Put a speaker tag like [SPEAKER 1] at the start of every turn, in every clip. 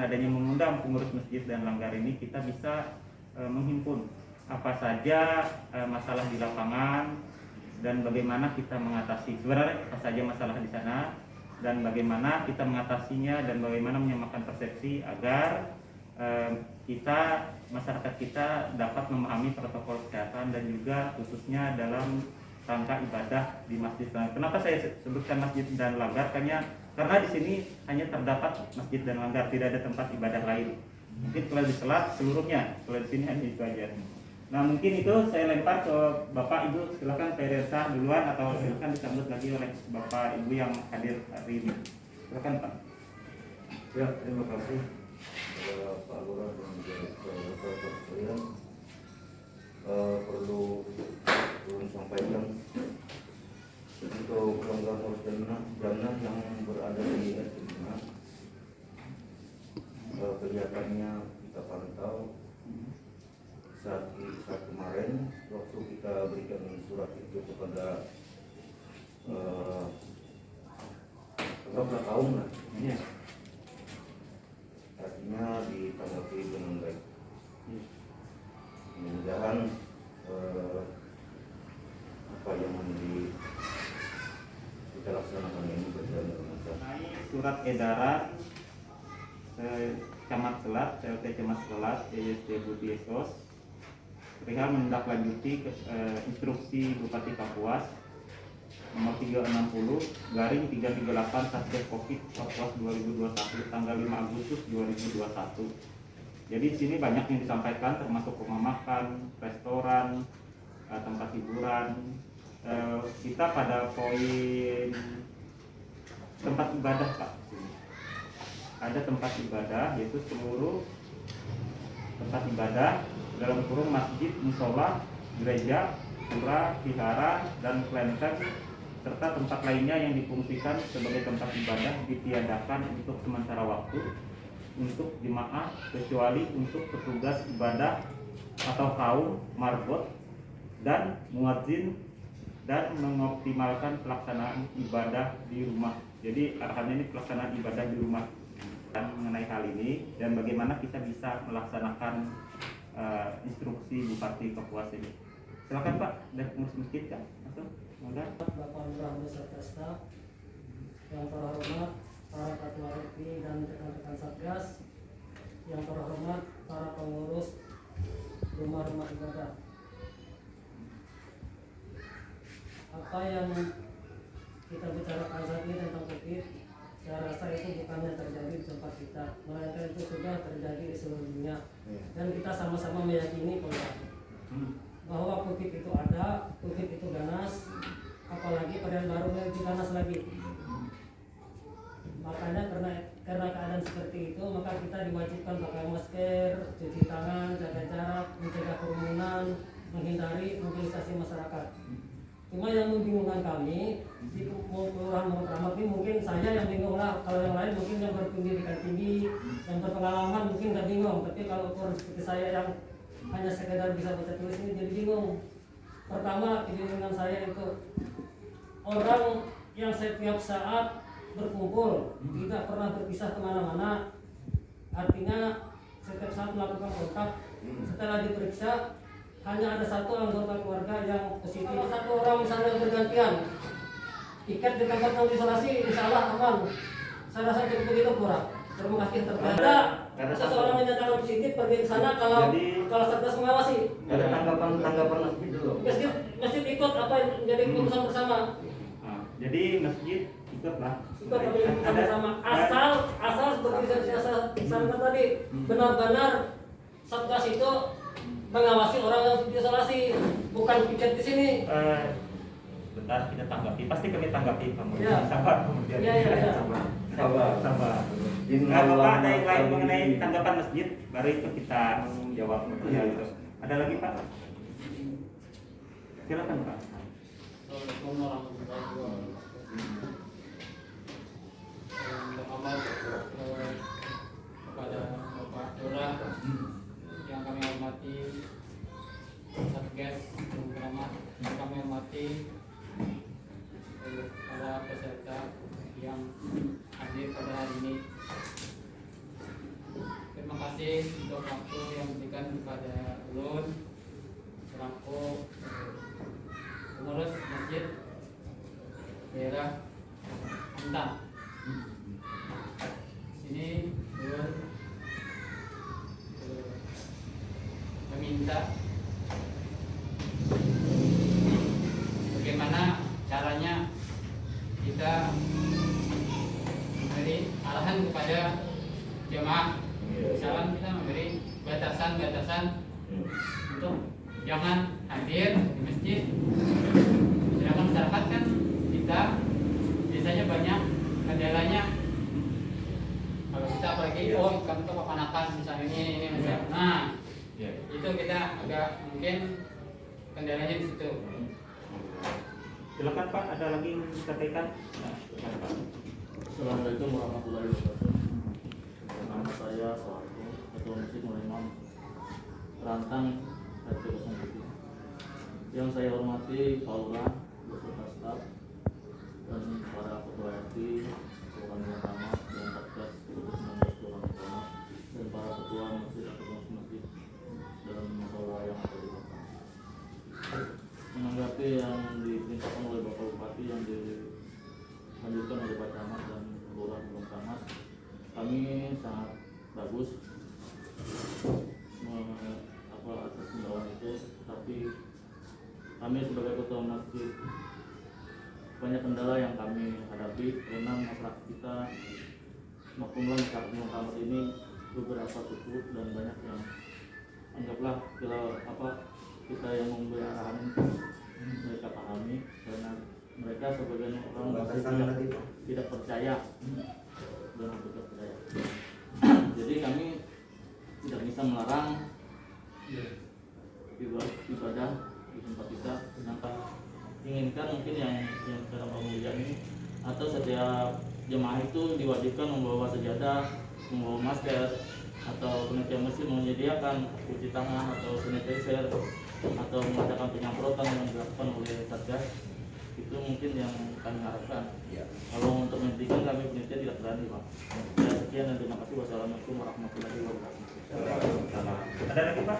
[SPEAKER 1] adanya mengundang pengurus masjid dan langgar ini, kita bisa menghimpun apa saja masalah di lapangan dan bagaimana kita mengatasi sebenarnya apa saja masalah di sana dan bagaimana kita mengatasinya dan bagaimana menyamakan persepsi agar masyarakat kita dapat memahami protokol kesehatan dan juga khususnya dalam rangka ibadah di masjid. Kenapa saya sebutkan masjid dan langgar? Karena di sini hanya terdapat masjid dan langgar, tidak ada tempat ibadah lain. Mungkin kalau di Selat seluruhnya, kalau di sini hanya itu aja. Nah mungkin itu saya lempar ke Bapak Ibu, silakan Pak Reza duluan atau silakan disambut lagi oleh Bapak Ibu yang hadir hari ini. Silakan Pak.
[SPEAKER 2] Ya, terima kasih Pak Lurah dan juga Bapak sekalian. Perlu sampaikan untuk program dana yang berada di RT5, kelihatannya kita pantau saat kemarin waktu kita berikan surat itu kepada berapa tahun lah, artinya ditanggapi dengan baik. Mudah-mudahan apa yang kita laksanakan ini berjalan dengan lancar.
[SPEAKER 1] Surat edaran Camat Selat, CLT Camat Selat, ESD Budi Esos perihal menindaklanjuti instruksi Bupati Kapuas nomor 360 garing 338 Satgas Covid Kapuas 2021 tanggal 5 Agustus 2021. Jadi di sini banyak yang disampaikan termasuk rumah makan, restoran, tempat hiburan. Kita pada poin tempat ibadah Pak. Ada tempat ibadah yaitu seluruh tempat ibadah dalam kurung masjid, musola, gereja, pura, vihara, dan kelenteng serta tempat lainnya yang difungsikan sebagai tempat ibadah ditiadakan untuk sementara waktu untuk jemaah kecuali untuk petugas ibadah atau kaum marbot dan muadzin dan mengoptimalkan pelaksanaan ibadah di rumah. Jadi arahannya ini pelaksanaan ibadah di rumah. Dan mengenai hal ini dan bagaimana kita bisa melaksanakan instruksi Bupati Kapuas ini. Silakan Pak, dari pengurus masjid kan?
[SPEAKER 3] Bapak Lurah beserta staf, yang terhormat para ketua RT dan rekan-rekan Satgas, yang terhormat para pengurus rumah-rumah ibadah. Apa yang kita bicarakan saat ini tentang COVID, saya rasa itu bukannya terjadi di tempat kita, melainkan itu sudah terjadi di seluruh dunia. Dan kita sama-sama meyakini bahwa COVID itu ada, COVID itu ganas, apalagi varian barunya lebih ganas lagi. Makanya karena keadaan seperti itu, maka kita diwajibkan pakai masker, cuci tangan, jaga jarak, mencegah kerumunan, menghindari mobilisasi masyarakat. Cuma yang membingungkan kami di kelurahan Keramat ini, mungkin saya yang bingung lah, kalau yang lain mungkin yang berpendidikan tinggi, yang berpengalaman mungkin nggak bingung, tapi kalau orang seperti saya yang hanya sekedar bisa baca tulis ini jadi bingung. Pertama, kebingungan saya itu orang yang setiap saat berkumpul, tidak pernah berpisah kemana-mana, artinya setiap saat melakukan kontak. Setelah diperiksa hanya ada satu anggota keluarga yang positif. Kalau satu orang misalnya bergantian tiket di tempat non isolasi, insya Allah aman. Saya rasa cukup begitu kurang. Terima kasih terkait. Ada seseorang menyatakan positif pergi ke sana kalau Satgas mengawasi.
[SPEAKER 2] Ada tanggapan masjid dulu.
[SPEAKER 3] Masjid ikut apa yang menjadi keputusan bersama.
[SPEAKER 1] Jadi masjid ikutlah.
[SPEAKER 3] Ikut keputusan bersama. Asal seperti saya sarankan tadi, benar-benar Satgas itu mengawasi orang yang diisolasi, bukan piket di sini.
[SPEAKER 1] Bentar kita tanggapi, pasti kami tanggapi kamu.
[SPEAKER 3] Ya.
[SPEAKER 1] Sabar kemudian.
[SPEAKER 3] Ya.
[SPEAKER 1] Sabar. Kalau Pak ada yang lain mengenai tanggapan masjid, baru itu kita jawab. Ya, gitu. Ada lagi Pak? Silakan Pak.
[SPEAKER 4] Assalamualaikum warahmatullahi wabarakatuh. Kepada Bapak Lurah yang kami hormati, Satgas Keramat yang kami hormati, para peserta yang hadir pada hari ini. kasih untuk waktu yang diberikan kepada ulun selaku pengurus masjid daerah Antang. Sini ulun meminta bagaimana caranya kita memberi arahan kepada jemaah. Misalkan kita memberi batasan-batasan untuk jangan hadir di masjid. Sedangkan masyarakat kan kita biasanya banyak kendalanya. Kalau kita apalagi kan untuk kepanakan misalnya ini misalnya. Nah, itu kita agak mungkin kendalanya di situ.
[SPEAKER 1] Silakan Pak, ada lagi yang disampaikan? Nah, silakan Pak.
[SPEAKER 2] Assalamualaikum warahmatullahi wabarakatuh. Nama saya selaku Ketua Masjid Imam Rantang RT 07. Yang saya hormati Pak Lurah beserta staf dan para ketua RT, Kelurahan Camat dan Satgas COVID-19 Kelurahan Camat dan para ketua masjid atau pengurus masjid dalam masalah yang ada di belakang. Menanggapi yang diperintahkan oleh Bapak Bupati yang dilanjutkan oleh Pak Camat dan Lurah Kelurahan Camat, kami sangat bagus atas himbauan itu, tapi kami sebagai ketua masjid banyak kendala yang kami hadapi karena masyarakat kita maklumlah masyarakat Muhammad ini beberapa suku dan banyak yang anggaplah kita yang memberi arahan mereka pahami karena mereka sebagian orang masih tidak percaya dan tidak percaya. Jadi kami tidak bisa melarang ibadah di tempat kita. Kenapa inginkan mungkin yang dalam pemilihan ini atau setiap jemaah itu diwajibkan membawa sejadah, membawa masker, atau panitia masjid menyediakan cuci tangan atau sanitizer atau mengadakan penyemprotan yang dilakukan oleh Satgas. Itu mungkin yang kami harapkan. Kalau untuk menghentikan kami panitia tidak berani, Pak. Ya, sekian dan terima kasih. Wassalamualaikum warahmatullahi wabarakatuh.
[SPEAKER 1] Ada lagi Pak?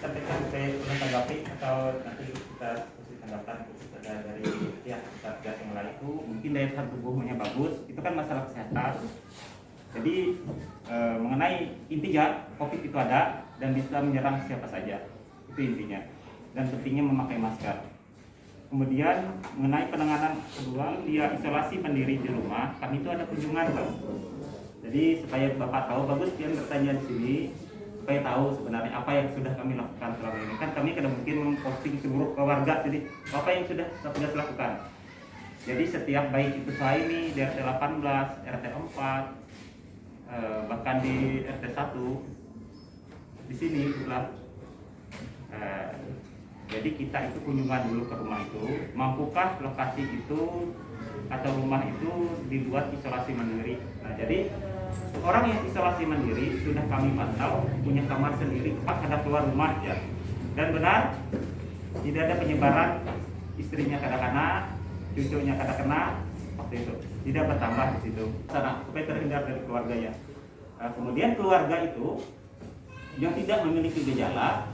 [SPEAKER 1] Sampaikan saya menanggapi atau nanti kita kasih tanggapan kepada dari pihak Satgas yang lain itu mungkin daya tahan tubuhnya bagus, itu kan masalah kesehatan. Jadi mengenai intinya COVID itu ada dan bisa menyerang siapa saja, itu intinya. Dan pentingnya memakai masker. Kemudian mengenai penanganan kedua, dia isolasi mandiri di rumah, kami itu ada kunjungan Pak. Jadi supaya Bapak tahu, bagus kalian bertanya di sini supaya tahu sebenarnya apa yang sudah kami lakukan selama ini. Kan kami kadang mungkin memposting seluruh keluarga, jadi apa yang sudah Satgas lakukan. Jadi setiap baik itu saya ini di RT 18, RT 4, bahkan di RT 1 di sini itulah. Jadi kita itu kunjungan dulu ke rumah itu, mampukah lokasi itu atau rumah itu dibuat isolasi mandiri. Nah, jadi orang yang isolasi mandiri sudah kami pantau punya kamar sendiri, tempat ada keluar rumah ya. Dan benar tidak ada penyebaran, istrinya kadang-kadang, cucunya kadang-kadang waktu itu tidak bertambah di situ. Karena supaya terhindar dari keluarganya. Nah, kemudian keluarga itu yang tidak memiliki gejala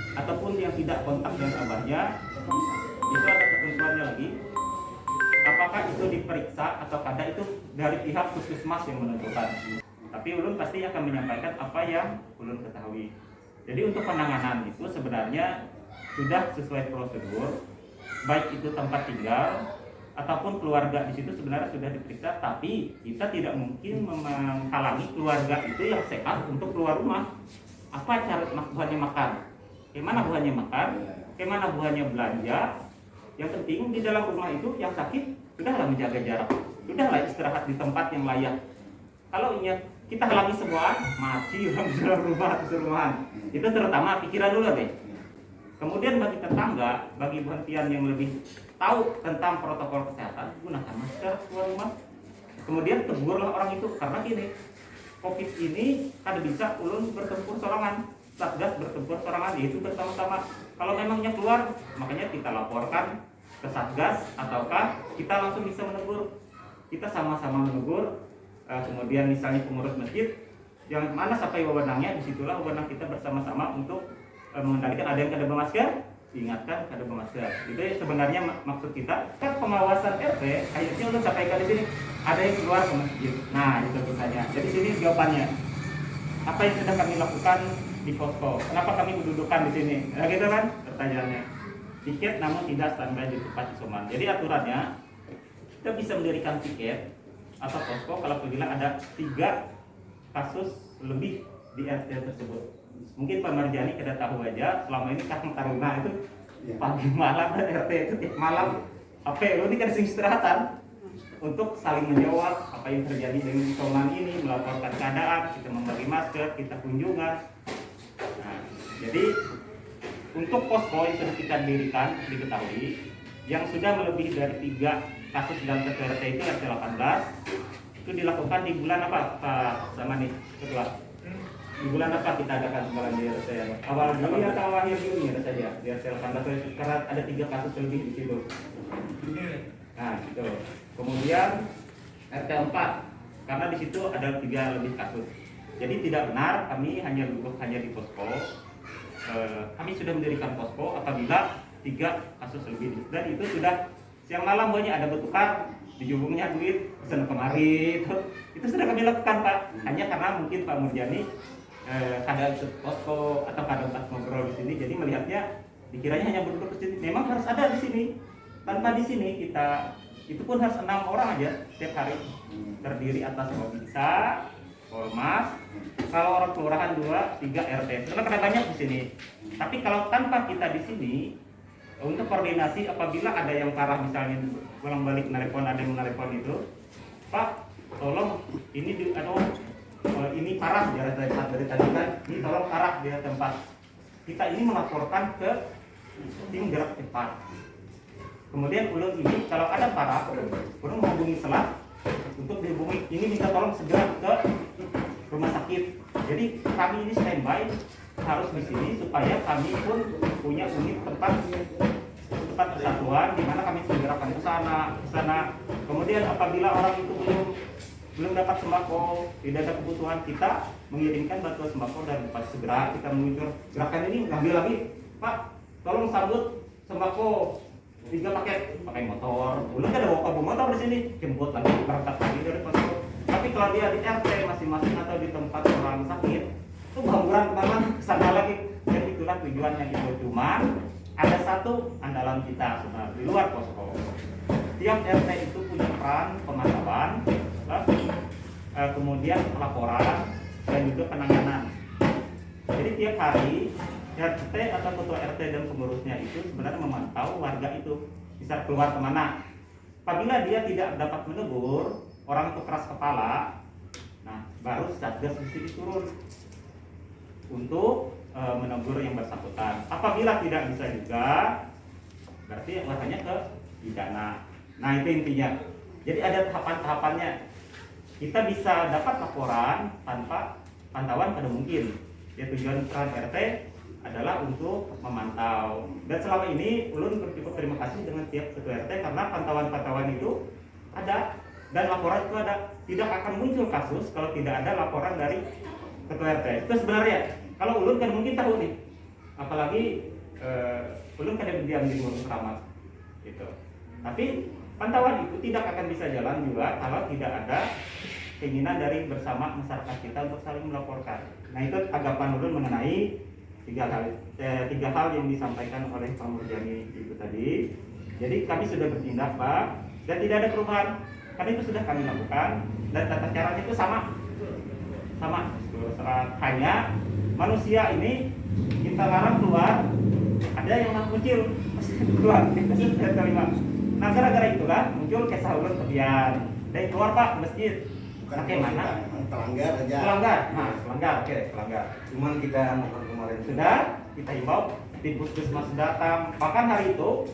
[SPEAKER 1] ataupun yang tidak kontak dengan abahnya, itu ada ketentuannya lagi. Apakah itu diperiksa atau kada itu dari pihak puskesmas yang menentukan. Tapi ulun pasti akan menyampaikan apa yang ulun ketahui. Jadi untuk penanganan itu sebenarnya sudah sesuai prosedur, baik itu tempat tinggal ataupun keluarga di situ sebenarnya sudah diperiksa. Tapi kita tidak mungkin menghalangi keluarga itu yang sehat untuk keluar rumah. Apa cara buahnya makan? Bagaimana buahnya makan? Bagaimana buahnya belanja? Yang penting di dalam rumah itu yang sakit sudahlah menjaga jarak, sudahlah istirahat di tempat yang layak. Kalau kita halangi semua, mati orang di dalam rumah atau rumahan. Itu terutama pikiran dulu deh. Kemudian bagi tetangga, bagi buantian yang lebih tahu tentang protokol kesehatan, gunakan masker keluar rumah. Kemudian tegurlah orang itu karena gini, COVID ini ada bisa ulun bertempur sorangan, Satgas bertempur sorangan, yaitu bersama-sama. Kalau memangnya keluar, makanya kita laporkan ke Satgas ataukah kita langsung bisa menegur. Kita sama-sama menegur. Kemudian misalnya pengurus masjid yang mana sampai wewenangnya, disitulah wewenang kita bersama-sama untuk mengendalikan. Ada yang kada bermasker, diingatkan kada bermasker. Itu sebenarnya maksud kita. Kan pengawasan RT akhirnya udah sampaikan di sini, ada yang keluar ke masjid. Nah itu pertanyaan. Jadi sini jawabannya. Apa yang sudah kami lakukan di posko? Kenapa kami mendudukan di sini? Nah, gitu kan pertanyaannya. Tiket namun tidak standby di tempat isoman. Jadi aturannya kita bisa mendirikan tiket atau posko kalau apabila ada 3 kasus lebih di RT tersebut. Mungkin Pak Marjani kita tahu aja selama ini Kang Taruna itu pagi malam dan RT itu tiap malam apa ya, ini kan sing istirahatan untuk saling menjawab apa yang terjadi dengan isoman ini, melaporkan keadaan, kita membagi masker, kita kunjungan. Nah, jadi untuk posko yang sudah kita dirikan, diketahui yang sudah melebihi dari 3 kasus dalam satu RT itu RT 18 itu dilakukan di bulan apa Pak sama nih Ketua? Di bulan apa kita adakan kemarin di RT? Awal Juli atau akhir Juni ya saja di RT 18 karena ada 3 kasus lebih di situ. Nah gitu. Kemudian RT 4 karena di situ ada 3 lebih kasus. Jadi tidak benar kami hanya duduk hanya di posko. Kami sudah mendirikan posko apabila 3 kasus lebih dan itu sudah siang malam banyak ada bertukar di jubungnya duit pesan kemari itu sudah kami lakukan Pak. Hanya karena mungkin Pak Murjani kadang posko atau kadang tak ngobrol di sini jadi melihatnya dikiranya hanya berduduk di sini. Memang harus ada di sini. Tanpa di sini kita itu pun harus 6 orang aja setiap hari terdiri atas Babinsa, Polmas, kalau orang kelurahan 2, 3 RT. Karena kada banyak di sini. Tapi kalau tanpa kita di sini untuk koordinasi apabila ada yang parah misalnya pulang balik menelepon ada yang menelepon itu, Pak, tolong ini atau ini parah ya dari tadi kan, ini tolong parah di tempat. Kita ini melaporkan ke tim gerak cepat. Kemudian ulun ini kalau ada parah, ulun menghubungi selat untuk dihubungi. Ini minta tolong segera ke rumah sakit. Jadi kami ini standby harus di sini supaya kami pun punya unit tempat kesatuan di mana kami segerakan ke sana. Kemudian apabila orang itu belum dapat sembako, tidak ada kebutuhan, kita mengirimkan bantuan sembako dan cepat segera kita meluncur gerakan ini ngambil lagi, Pak, tolong sambut sembako 3 pakai motor. Belum ada bawa motor di sini, jemput lagi berangkat lagi dari posko. Tapi kalau dia di RT masing-masing atau di tempat orang sakit, itu hamburan kemana kesana lagi. Dan itulah tujuannya itu. Cuma ada satu andalan kita sebenarnya di luar posko. Tiap RT itu punya peran pemantauan, kemudian pelaporan dan juga penanganan. Jadi tiap hari RT atau ketua RT dan pengurusnya itu sebenarnya memantau warga itu bisa keluar kemana. Apabila dia tidak dapat menegur, orang itu keras kepala, nah baru Satgas mesti turun untuk menegur yang bersangkutan. Apabila tidak bisa juga, berarti arahnya ke pidana. Nah itu intinya. Jadi ada tahapan-tahapannya. Kita bisa dapat laporan tanpa pantauan kada mungkin. Ya tujuan peran RT adalah untuk memantau. Dan selama ini ulun bercukup terima kasih dengan tiap ketua RT karena pantauan-pantauan itu ada dan laporan itu ada. Tidak akan muncul kasus kalau tidak ada laporan dari ketua RT. Itu sebenarnya. Kalau ulun kan mungkin tahu nih. Apalagi ulun kan berdiam di mulut keramat gitu. Tapi pantauan itu tidak akan bisa jalan juga kalau tidak ada keinginan dari bersama masyarakat kita untuk saling melaporkan. Nah itu tanggapan ulun mengenai 3 hal yang disampaikan oleh Pak Murjani itu tadi. Jadi kami sudah bertindak Pak dan tidak ada perubahan karena itu sudah kami lakukan dan tata caranya itu sama hanya manusia ini kita larang keluar ada yang muncul keluar kita sudah terima. Nah gara-gara itulah muncul kisah ulun kebiar dari keluar Pak masjid. Bagaimana?
[SPEAKER 5] Pelanggar aja.
[SPEAKER 1] Pelanggar, pelanggar. Cuman kita kemarin sudah kita himbau, tim puskesmas datang. Bahkan hari itu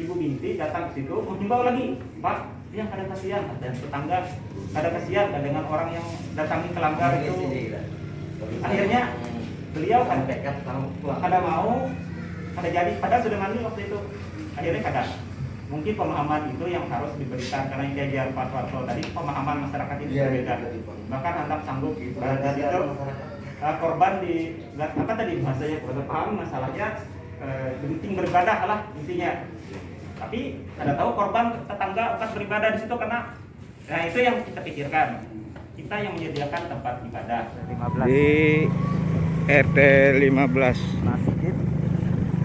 [SPEAKER 1] Ibu Binti datang ke situ menghimbau lagi, Pak, yang ada kasihan dan tetangga ada kasihan dengan orang yang datangi pelanggar itu. Akhirnya beliau kan kada mau, kada jadi. Padahal sudah mandi waktu itu. Akhirnya kada. mungkin pemahaman itu yang harus diberikan, karena yang diajar Pak Warso tadi pemahaman masyarakat itu berbeda. Bahkan Handap sanggup di situ korban di apa tadi bahasanya kurang paham masalahnya, penting beribadah lah intinya. Tapi ada tahu korban tetangga bukan beribadah di situ karena itu yang kita pikirkan. Kita yang menyediakan tempat ibadah 15
[SPEAKER 5] Di RT 15
[SPEAKER 1] masjid.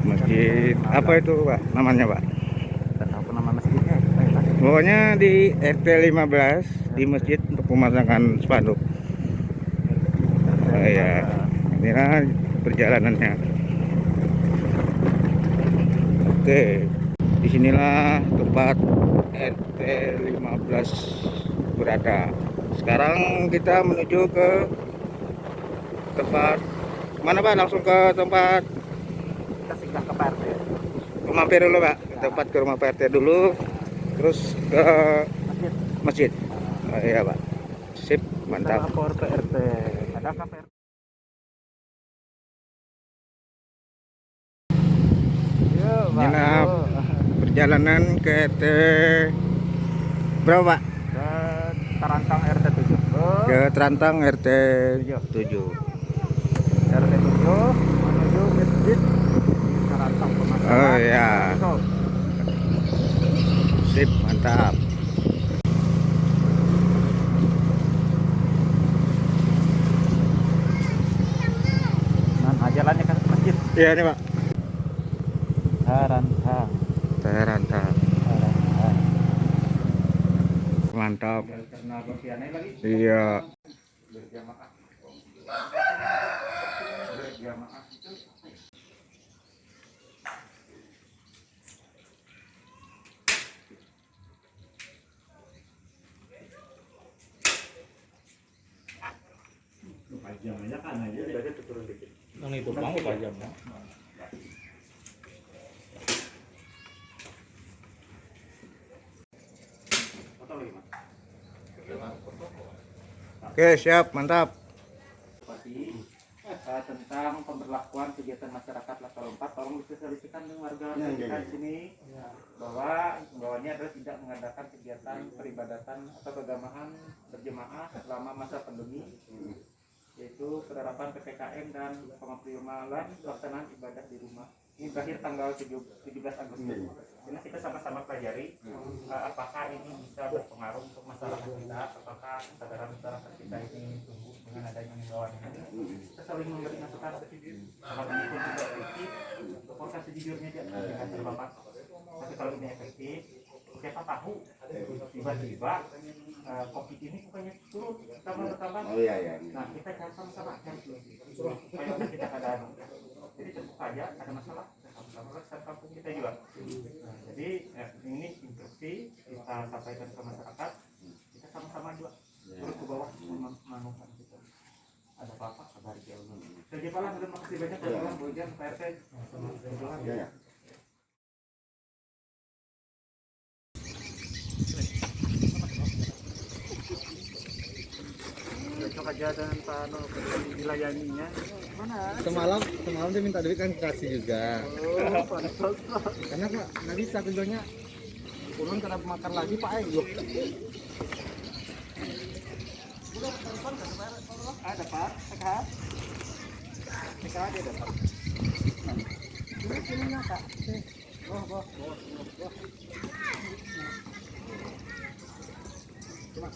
[SPEAKER 5] masjid apa itu Pak namanya Pak?
[SPEAKER 1] Tidak tahu nama masjidnya.
[SPEAKER 5] Pokoknya di RT 15 di masjid untuk pemasangan spanduk. Oh, ya, inilah perjalanannya. Oke, disinilah tempat RT 15 berada. Sekarang kita menuju ke tempat mana Pak? Langsung ke tempat
[SPEAKER 1] Kita singgah ke Pak RT.
[SPEAKER 5] rumah P dulu Pak. Tempat ke rumah PRT dulu, terus ke masjid. Oh, iya Pak. Sip, mantap.
[SPEAKER 1] Lapor ke RT. Ada KPR.
[SPEAKER 5] Inilah perjalanan ke RT berapa Pak?
[SPEAKER 1] Tarantang RT 7.
[SPEAKER 5] Ke Terantang RT 7.
[SPEAKER 1] RT 7 menuju masjid Tarantang Pemasaran.
[SPEAKER 5] Oh ya. Sip, mantap.
[SPEAKER 1] Nah, jalannya kan ke masjid
[SPEAKER 5] Iya nih Pak.
[SPEAKER 1] Tarantang.
[SPEAKER 5] Terantang. Mantap.
[SPEAKER 1] Karena bagiannya lagi
[SPEAKER 5] Iya.
[SPEAKER 1] berjamaah. Berjamaah itu
[SPEAKER 2] Pajam aja kan aja.
[SPEAKER 1] jadi turun dikit.
[SPEAKER 2] Yang itu bang pajam.
[SPEAKER 1] Foto lagi, Mas.
[SPEAKER 5] Oke, siap, mantap.
[SPEAKER 1] Tentang pemberlakuan kegiatan masyarakat level 4, tolong disosialisasikan dengan warga sekitar sini bahwa himbauannya adalah tidak mengadakan kegiatan peribadatan atau keagamaan berjemaah selama masa pandemi, yaitu penerapan PPKM dan pengoptimalan pelaksanaan ibadah di rumah. Ini berakhir tanggal 17 Agustus. Ini kita sama-sama pelajari apakah ini bisa berpengaruh untuk masyarakat kita, apakah kesadaran masyarakat kita ini tumbuh dengan adanya himbauan ini. Kita saling memberi masukan hal ini pun juga efektif. Apakah sejujurnya dia dengan terlambat, tapi kalau ini efektif, siapa tahu tiba-tiba COVID ini bukannya turun, kita bertambah. Nah, kita cari sama-sama cari supaya kita kadang. Jadi tentu saja ada masalah sama-sama satu kampung kita juga. Nah, jadi ini instruksi kita sampaikan ke masyarakat, kita sama-sama juga terus ke bawah memanukan kita. Ada apa-apa kabari Allah. Jadi Pak, terima kasih banyak teman-teman Bojan Pak RT. Ya. Cocok aja dengan Pak Ano dilayaninya. Mana?
[SPEAKER 5] Semalam dia minta duit kan kasih juga.
[SPEAKER 1] Oh, pantas.
[SPEAKER 5] Karena Pak, nggak bisa kerjanya. Pulang karena makan lagi Pak Ayo.
[SPEAKER 1] Ada Pak, sehat. Sehat dia dapat. Ini sininya Kak. Wah. Cuma.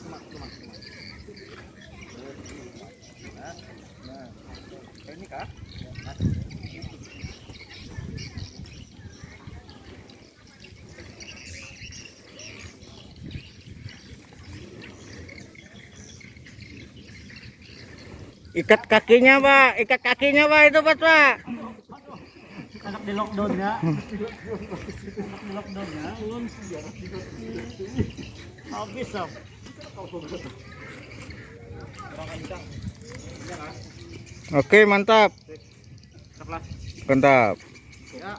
[SPEAKER 1] Nah, ini Kak.
[SPEAKER 5] Ikat kakinya Pak, itu Pak.
[SPEAKER 3] Anak di lockdown ya. Di lockdown ya. Ulun habis sob.
[SPEAKER 5] Oke, mantap. Mantap.
[SPEAKER 1] Ya.